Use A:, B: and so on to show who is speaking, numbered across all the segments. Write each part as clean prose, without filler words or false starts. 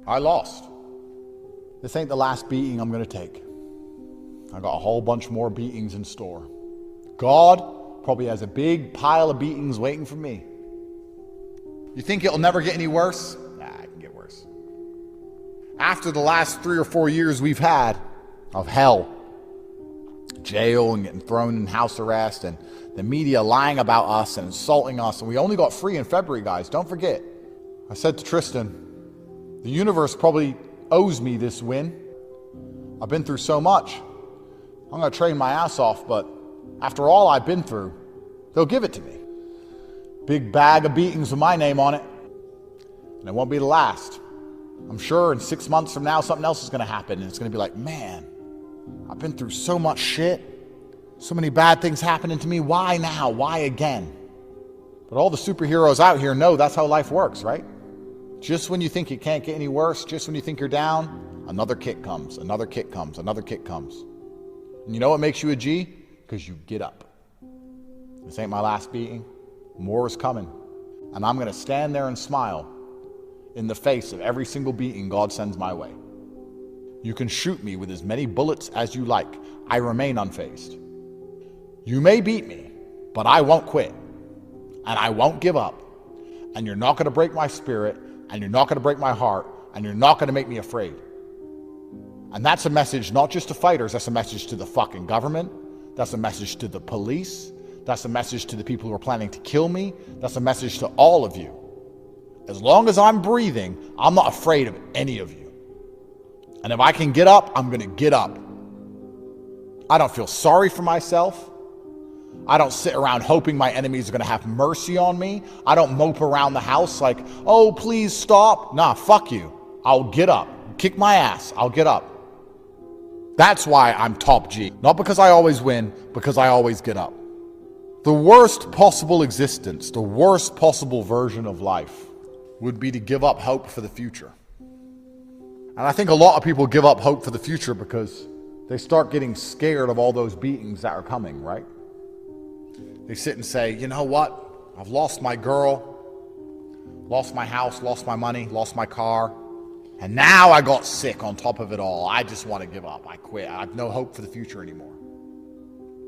A: I lost. This ain't the last beating I'm gonna take. I got a whole bunch more beatings in store. God probably has a big pile of beatings waiting for me. You think it'll never get any worse? Nah, it can get worse. After the last 3 or 4 years we've had of hell, jail and getting thrown in house arrest, and the media lying about us and insulting us, and we only got free in February, guys. Don't forget. I said to Tristan, the universe probably owes me this win. I've been through so much. I'm going to train my ass off, but after all I've been through, they'll give it to me. Big bag of beatings with my name on it. And it won't be the last. I'm sure in 6 months from now, something else is going to happen, and it's going to be like, man, I've been through so much shit. So many bad things happening to me. Why now? Why again? But all the superheroes out here know that's how life works, right? Just when you think it can't get any worse, just when you think you're down, another kick comes, another kick comes, another kick comes. And you know what makes you a G? Because you get up. This ain't my last beating. More is coming. And I'm going to stand there and smile in the face of every single beating God sends my way. You can shoot me with as many bullets as you like. I remain unfazed. You may beat me, but I won't quit. And I won't give up. And you're not going to break my spirit. And you're not going to break my heart. And you're not going to make me afraid. And that's a message not just to fighters. That's a message to the fucking government. That's a message to the police. That's a message to the people who are planning to kill me. That's a message to all of you. As long as I'm breathing, I'm not afraid of any of you. And if I can get up, I'm going to get up. I don't feel sorry for myself. I don't sit around hoping my enemies are going to have mercy on me. I don't mope around the house like, oh, please stop. Nah, fuck you. I'll get up. Kick my ass. I'll get up. That's why I'm top G. Not because I always win, because I always get up. The worst possible existence, the worst possible version of life would be to give up hope for the future. And I think a lot of people give up hope for the future because they start getting scared of all those beatings that are coming, right? They sit and say, you know what? I've lost my girl, lost my house, lost my money, lost my car, and now I got sick on top of it all. I just want to give up. I quit. I have no hope for the future anymore.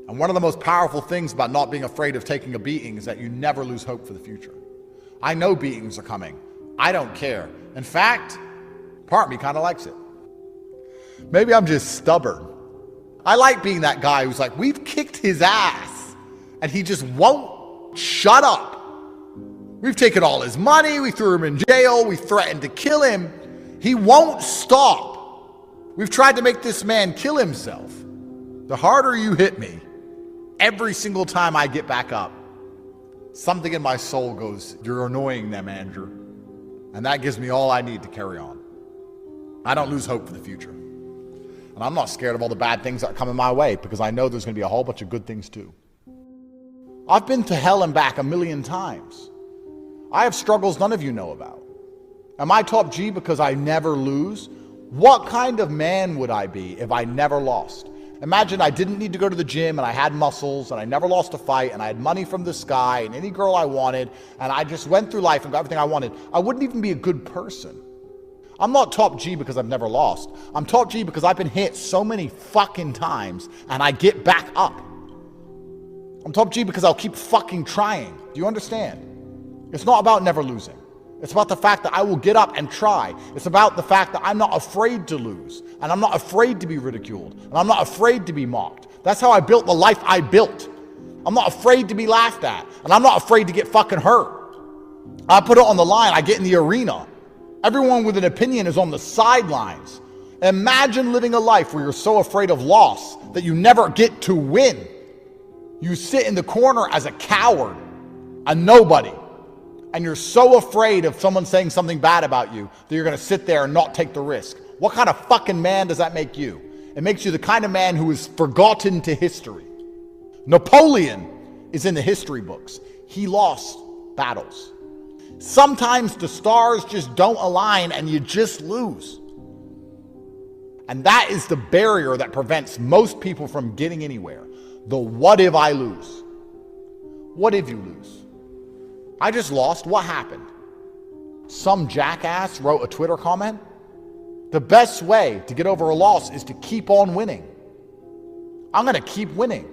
A: And one of the most powerful things about not being afraid of taking a beating is that you never lose hope for the future. I know beatings are coming. I don't care. In fact, part of me kind of likes it. Maybe I'm just stubborn. I like being that guy who's like, we've kicked his ass. And he just won't shut up. We've taken all his money. We threw him in jail. We threatened to kill him. He won't stop. We've tried to make this man kill himself. The harder you hit me, every single time I get back up, something in my soul goes, you're annoying them, Andrew. And that gives me all I need to carry on. I don't lose hope for the future. And I'm not scared of all the bad things that are coming my way because I know there's going to be a whole bunch of good things too. I've been to hell and back 1,000,000 times. I have struggles none of you know about. Am I top G because I never lose? What kind of man would I be if I never lost? Imagine I didn't need to go to the gym and I had muscles and I never lost a fight and I had money from the sky and any girl I wanted and I just went through life and got everything I wanted. I wouldn't even be a good person. I'm not top G because I've never lost. I'm top G because I've been hit so many fucking times and I get back up. I'm top G because I'll keep fucking trying. Do you understand? It's not about never losing. It's about the fact that I will get up and try. It's about the fact that I'm not afraid to lose. And I'm not afraid to be ridiculed. And I'm not afraid to be mocked. That's how I built the life I built. I'm not afraid to be laughed at. And I'm not afraid to get fucking hurt. I put it on the line. I get in the arena. Everyone with an opinion is on the sidelines. Imagine living a life where you're so afraid of loss that you never get to win. You sit in the corner as a coward, a nobody, and you're so afraid of someone saying something bad about you that you're going to sit there and not take the risk. What kind of fucking man does that make you? It makes you the kind of man who is forgotten to history. Napoleon is in the history books. He lost battles. Sometimes the stars just don't align and you just lose. And that is the barrier that prevents most people from getting anywhere. The what if I lose? What if you lose? I just lost. What happened? Some jackass wrote a Twitter comment. The best way to get over a loss is to keep on winning. I'm going to keep winning.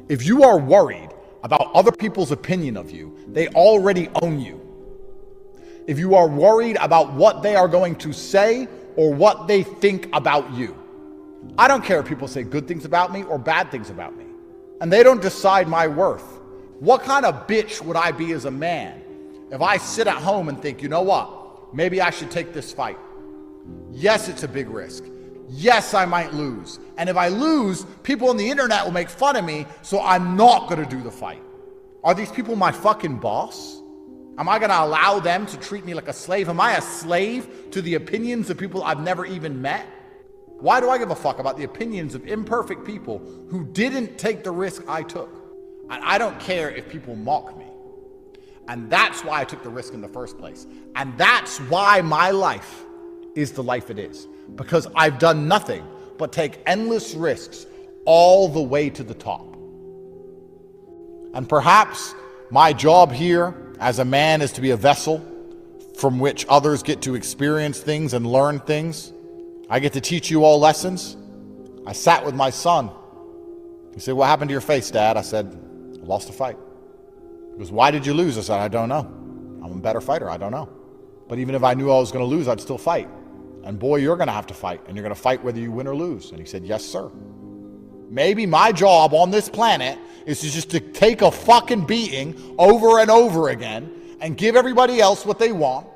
A: If you are worried about other people's opinion of you, they already own you. If you are worried about what they are going to say or what they think about you, I don't care if people say good things about me or bad things about me. And they don't decide my worth. What kind of bitch would I be as a man if I sit at home and think, you know what, maybe I should take this fight? Yes, it's a big risk. Yes, I might lose. And if I lose, people on the internet will make fun of me, so I'm not going to do the fight. Are these people my fucking boss? Am I going to allow them to treat me like a slave? Am I a slave to the opinions of people I've never even met? Why do I give a fuck about the opinions of imperfect people who didn't take the risk I took? And I don't care if people mock me. And that's why I took the risk in the first place. And that's why my life is the life it is. Because I've done nothing but take endless risks all the way to the top. And perhaps my job here as a man is to be a vessel from which others get to experience things and learn things. I get to teach you all lessons. I sat with my son. He said, "What happened to your face, Dad?" I said, "I lost a fight." He goes, "Why did you lose?" I said, "I don't know. I'm a better fighter. I don't know. But even if I knew I was going to lose, I'd still fight. And boy, you're going to have to fight. And you're going to fight whether you win or lose." And he said, "Yes, sir." Maybe my job on this planet is to just to take a fucking beating over and over again and give everybody else what they want,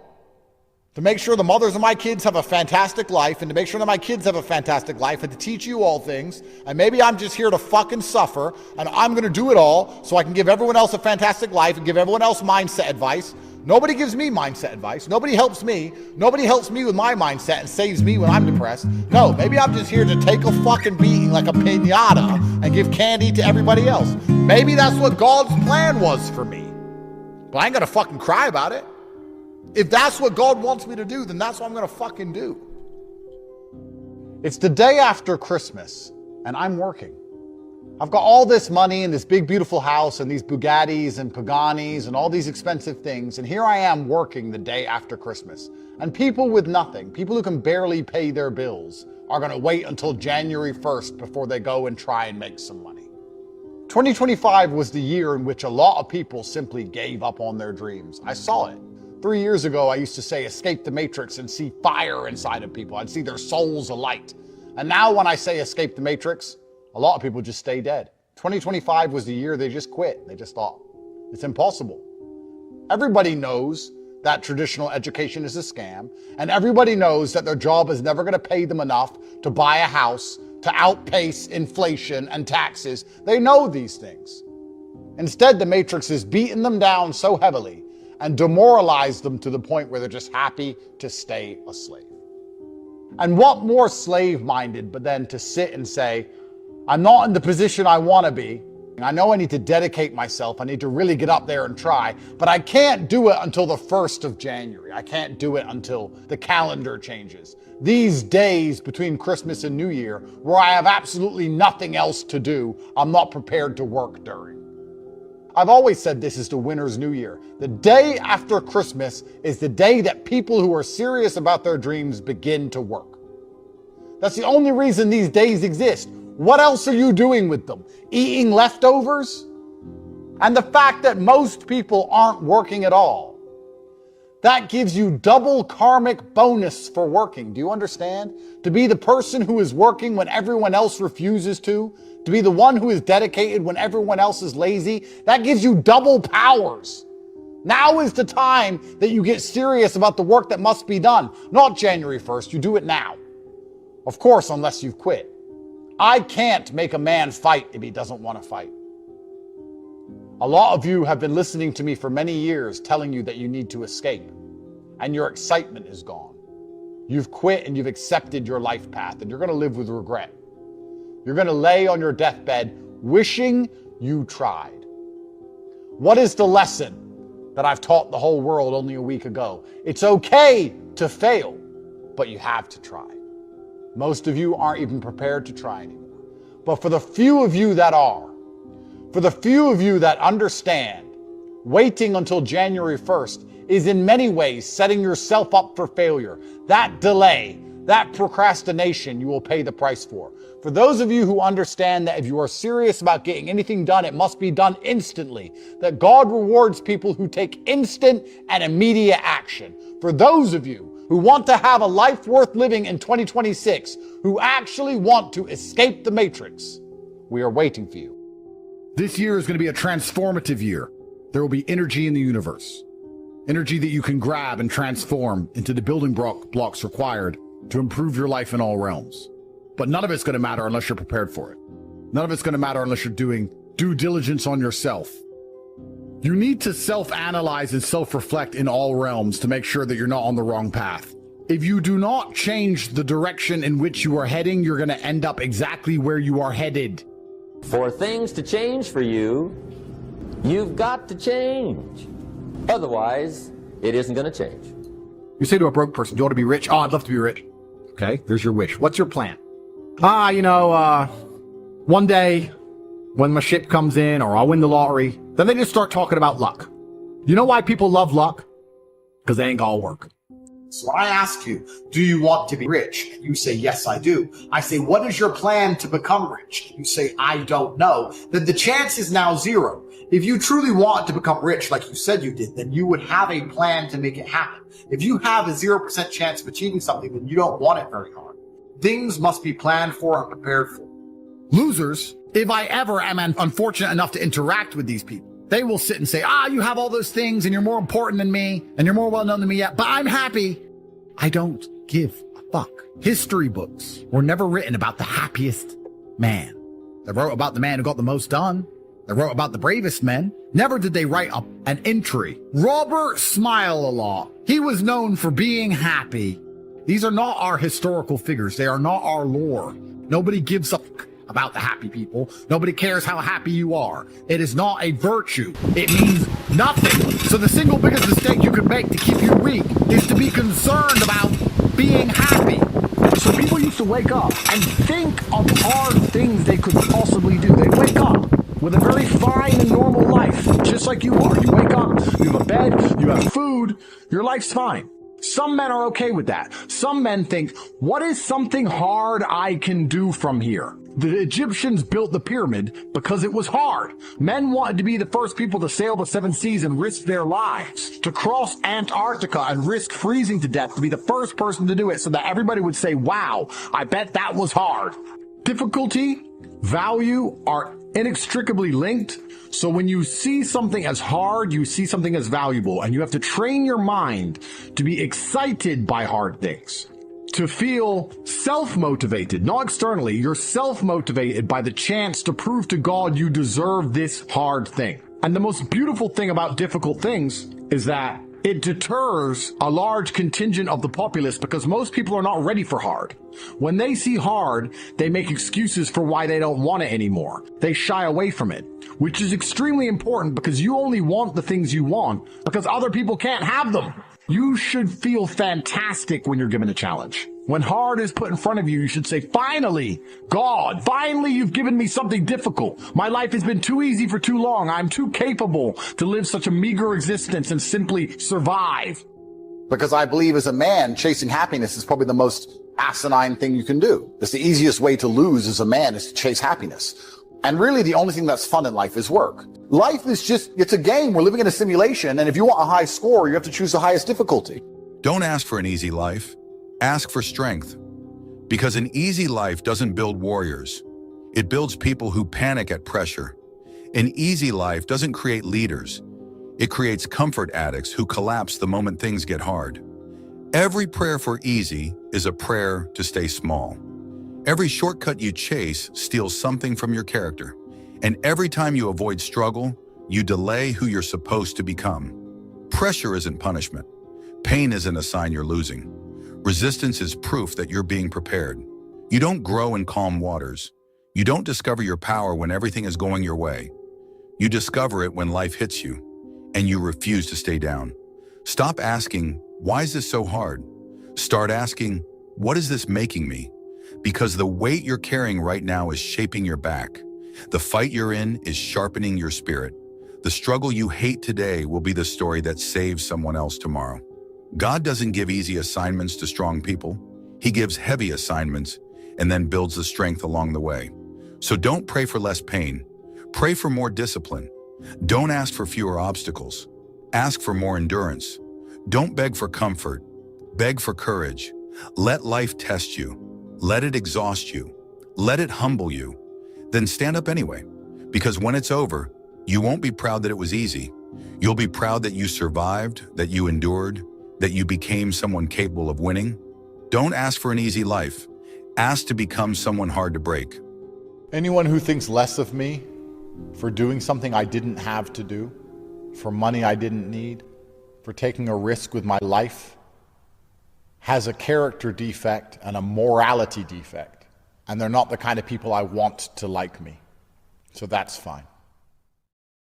A: to make sure the mothers of my kids have a fantastic life, and to make sure that my kids have a fantastic life, and to teach you all things. And maybe I'm just here to fucking suffer, and I'm going to do it all so I can give everyone else a fantastic life and give everyone else mindset advice. Nobody gives me mindset advice. Nobody helps me. Nobody helps me with my mindset and saves me when I'm depressed. No, maybe I'm just here to take a fucking beating like a piñata and give candy to everybody else. Maybe that's what God's plan was for me. But I ain't going to fucking cry about it. If that's what God wants me to do, then that's what I'm going to fucking do. It's the day after Christmas, and I'm working. I've got all this money and this big, beautiful house and these Bugattis and Paganis and all these expensive things. And here I am working the day after Christmas. And people with nothing, people who can barely pay their bills, are going to wait until January 1st before they go and try and make some money. 2025 was the year in which a lot of people simply gave up on their dreams. I saw it. 3 years ago, I used to say, escape the matrix and see fire inside of people. I'd see their souls alight. And now when I say escape the matrix, a lot of people just stay dead. 2025 was the year they just quit. They just thought, it's impossible. Everybody knows that traditional education is a scam, and everybody knows that their job is never going to pay them enough to buy a house, to outpace inflation and taxes. They know these things. Instead, the matrix has beaten them down so heavily and demoralized them to the point where they're just happy to stay a slave. And what more slave-minded but then to sit and say, I'm not in the position I want to be. I know I need to dedicate myself. I need to really get up there and try, but I can't do it until the 1st of January. I can't do it until the calendar changes. These days between Christmas and New Year, where I have absolutely nothing else to do, I'm not prepared to work during. I've always said this is the winner's New Year. The day after Christmas is the day that people who are serious about their dreams begin to work. That's the only reason these days exist. What else are you doing with them? Eating leftovers? And the fact that most people aren't working at all, that gives you double karmic bonus for working. Do you understand? To be the person who is working when everyone else refuses to be the one who is dedicated when everyone else is lazy, that gives you double powers. Now is the time that you get serious about the work that must be done. Not January 1st, you do it now. Of course, unless you've quit. I can't make a man fight if he doesn't want to fight. A lot of you have been listening to me for many years telling you that you need to escape, and your excitement is gone. You've quit and you've accepted your life path, and you're going to live with regret. You're going to lay on your deathbed wishing you tried. What is the lesson that I've taught the whole world only a week ago? It's okay to fail, but you have to try. Most of you aren't even prepared to try anymore. But for the few of you that are, for the few of you that understand, waiting until January 1st is in many ways setting yourself up for failure. That delay, that procrastination, you will pay the price for. For those of you who understand that if you are serious about getting anything done, it must be done instantly, that God rewards people who take instant and immediate action. For those of you who want to have a life worth living in 2026, who actually want to escape the matrix, we are waiting for you.
B: This year is going to be a transformative year. There will be energy in the universe. Energy that you can grab and transform into the building blocks required to improve your life in all realms. But none of it's going to matter unless you're prepared for it. None of it's going to matter unless you're doing due diligence on yourself. You need to self-analyze and self-reflect in all realms to make sure that you're not on the wrong path. If you do not change the direction in which you are heading, you're going to end up exactly where you are headed.
C: For things to change for you, you've got to change. Otherwise, it isn't going to change.
B: You say to a broke person, do you want to be rich? Oh, I'd love to be rich. Okay, there's your wish. What's your plan? One day when my ship comes in or I'll win the lottery, then they just start talking about luck. You know why people love luck? Because they ain't gonna work.
D: So when I ask you, do you want to be rich? You say, yes, I do. I say, what is your plan to become rich? You say, I don't know. Then the chance is now zero. If you truly want to become rich, like you said you did, then you would have a plan to make it happen. If you have a 0% chance of achieving something, then you don't want it very hard. Things must be planned for and prepared for.
B: Losers, if I ever am unfortunate enough to interact with these people, they will sit and say, you have all those things and you're more important than me and you're more well known than me yet, but I'm happy. I don't give a fuck. History books were never written about the happiest man. They wrote about the man who got the most done. They wrote about the bravest men. Never did they write up an entry. Robert Smile-a-Lot. He was known for being happy. These are not our historical figures. They are not our lore. Nobody gives a fuck about the happy people. Nobody cares how happy you are. It is not a virtue. It means nothing. So the single biggest mistake you could make to keep you weak is to be concerned about being happy.
E: So people used to wake up and think of hard things they could possibly do. They wake up with a very fine and normal life, just like you are. You wake up, you have a bed, you have food, your life's fine. Some men are okay with that. Some men think, what is something hard I can do from here? The Egyptians built the pyramid because it was hard. Men wanted to be the first people to sail the 7 seas and risk their lives, to cross Antarctica and risk freezing to death, to be the first person to do it so that everybody would say, wow, I bet that was hard. Difficulty, value are inextricably linked. So when you see something as hard, you see something as valuable, and you have to train your mind to be excited by hard things. To feel self-motivated, not externally, you're self-motivated by the chance to prove to God you deserve this hard thing. And the most beautiful thing about difficult things is that it deters a large contingent of the populace because most people are not ready for hard. When they see hard, they make excuses for why they don't want it anymore. They shy away from it, which is extremely important because you only want the things you want because other people can't have them. You should feel fantastic when you're given a challenge. When hard is put in front of you, you should say, finally, God, finally you've given me something difficult. My life has been too easy for too long. I'm too capable to live such a meager existence and simply survive.
A: Because I believe as a man, chasing happiness is probably the most asinine thing you can do. It's the easiest way to lose as a man is to chase happiness. And really the only thing that's fun in life is work. Life is just, it's a game. We're living in a simulation. And if you want a high score, you have to choose the highest difficulty.
F: Don't ask for an easy life. Ask for strength. Because an easy life doesn't build warriors. It builds people who panic at pressure. An easy life doesn't create leaders. It creates comfort addicts who collapse the moment things get hard. Every prayer for easy is a prayer to stay small. Every shortcut you chase steals something from your character. And every time you avoid struggle, you delay who you're supposed to become. Pressure isn't punishment. Pain isn't a sign you're losing. Resistance is proof that you're being prepared. You don't grow in calm waters. You don't discover your power when everything is going your way. You discover it when life hits you, and you refuse to stay down. Stop asking, why is this so hard? Start asking, what is this making me? Because the weight you're carrying right now is shaping your back. The fight you're in is sharpening your spirit. The struggle you hate today will be the story that saves someone else tomorrow. God doesn't give easy assignments to strong people. He gives heavy assignments and then builds the strength along the way. So don't pray for less pain. Pray for more discipline. Don't ask for fewer obstacles. Ask for more endurance. Don't beg for comfort. Beg for courage. Let life test you. Let it exhaust you. Let it humble you. Then stand up anyway. Because when it's over, you won't be proud that it was easy. You'll be proud that you survived, that you endured, that you became someone capable of winning. Don't ask for an easy life. Ask to become someone hard to break.
A: Anyone who thinks less of me for doing something I didn't have to do, for money I didn't need, for taking a risk with my life, has a character defect and a morality defect. And they're not the kind of people I want to like me. So that's fine.